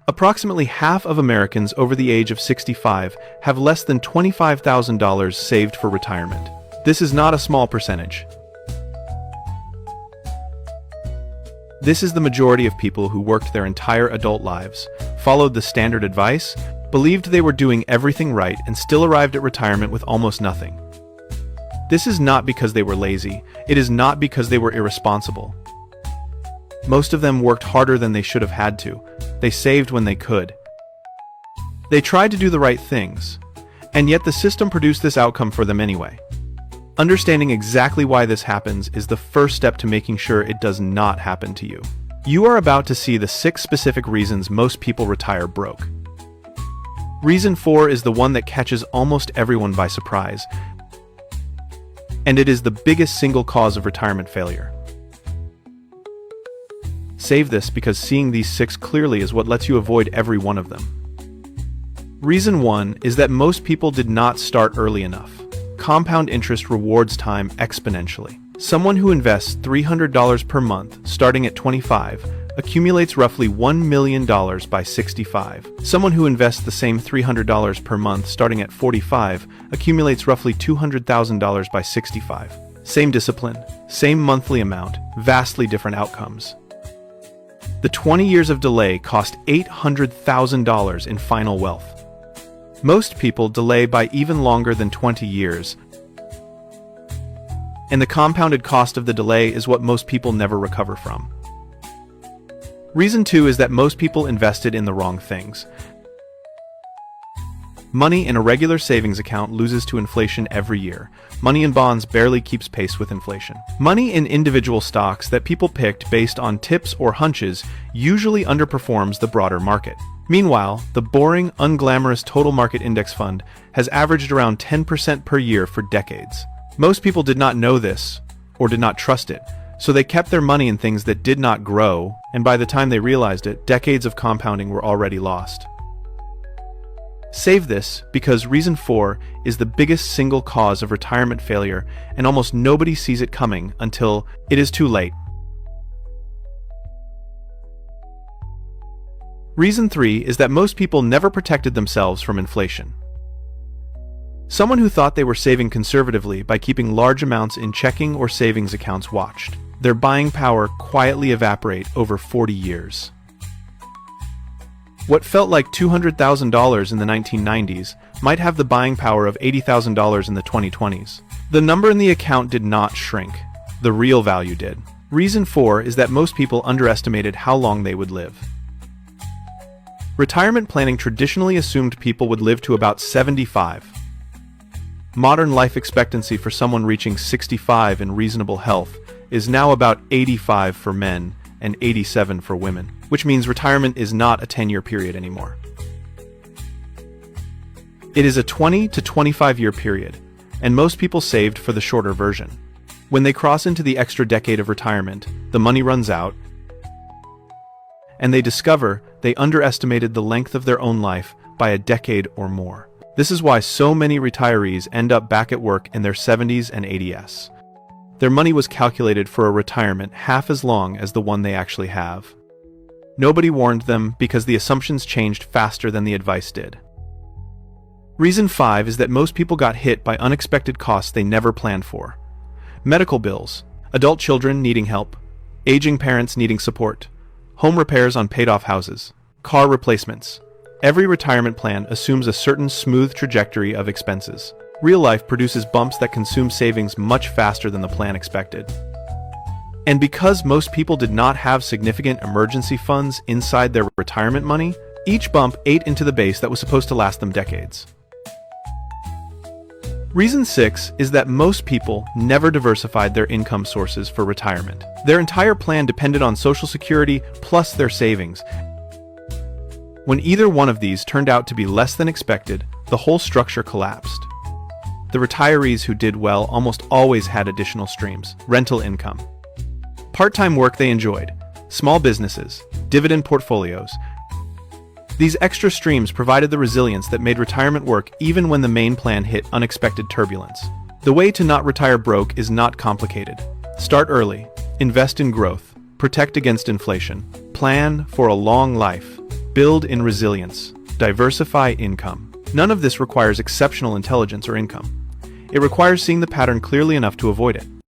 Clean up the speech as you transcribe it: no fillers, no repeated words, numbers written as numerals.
Approximately half of Americans over the age of 65 have less than $25,000 saved for retirement. This is not a small percentage. This is the majority of people who worked their entire adult lives, followed the standard advice, believed they were doing everything right, and still arrived at retirement with almost nothing. This is not because they were lazy. It is not because they were irresponsible. Most of them worked harder than they should have had to. They saved when they could. They tried to do the right things, and yet the system produced this outcome for them anyway. Understanding exactly why this happens is the first step to making sure it does not happen to you. You are about to see the 6 specific reasons most people retire broke. Reason 4 is the one that catches almost everyone by surprise, and it is the biggest single cause of retirement failure. Save this, because seeing these 6 clearly is what lets you avoid every one of them. Reason 1 is that most people did not start early enough. Compound interest rewards time exponentially. Someone who invests $300 per month starting at 25 accumulates roughly $1 million by 65. Someone who invests the same $300 per month starting at 45 accumulates roughly $200,000 by 65. Same discipline, same monthly amount, vastly different outcomes. The 20 years of delay cost $800,000 in final wealth. Most people delay by even longer than 20 years, and the compounded cost of the delay is what most people never recover from. Reason 2 is that most people invested in the wrong things. Money in a regular savings account loses to inflation every year. Money in bonds barely keeps pace with inflation. Money in individual stocks that people picked based on tips or hunches usually underperforms the broader market. Meanwhile, the boring, unglamorous total market index fund has averaged around 10% per year for decades. Most people did not know this, or did not trust it, so they kept their money in things that did not grow, and by the time they realized it, decades of compounding were already lost. Save this, because reason 4 is the biggest single cause of retirement failure, and almost nobody sees it coming until it is too late. Reason 3 is that most people never protected themselves from inflation. Someone who thought they were saving conservatively by keeping large amounts in checking or savings accounts watched their buying power quietly evaporate over 40 years. What felt like $200,000 in the 1990s might have the buying power of $80,000 in the 2020s. The number in the account did not shrink. The real value did. Reason 4 is that most people underestimated how long they would live. Retirement planning traditionally assumed people would live to about 75. Modern life expectancy for someone reaching 65 in reasonable health is now about 85 for men and 87 for women, which means retirement is not a 10-year period anymore. It is a 20 to 25-year period, and most people saved for the shorter version. When they cross into the extra decade of retirement, the money runs out, and they discover they underestimated the length of their own life by a decade or more. This is why so many retirees end up back at work in their 70s and 80s. Their money was calculated for a retirement half as long as the one they actually have. Nobody warned them because the assumptions changed faster than the advice did. Reason 5 is that most people got hit by unexpected costs they never planned for. Medical bills, adult children needing help, aging parents needing support, home repairs on paid-off houses, car replacements. Every retirement plan assumes a certain smooth trajectory of expenses. Real life produces bumps that consume savings much faster than the plan expected. And because most people did not have significant emergency funds inside their retirement money, each bump ate into the base that was supposed to last them decades. Reason 6 is that most people never diversified their income sources for retirement. Their entire plan depended on Social Security plus their savings. When either one of these turned out to be less than expected, the whole structure collapsed. The retirees who did well almost always had additional streams: rental income, part-time work they enjoyed, small businesses, dividend portfolios. These extra streams provided the resilience that made retirement work even when the main plan hit unexpected turbulence. The way to not retire broke is not complicated. Start early, invest in growth, protect against inflation, plan for a long life, Build in resilience. Diversify income. None of this requires exceptional intelligence or income. It requires seeing the pattern clearly enough to avoid it.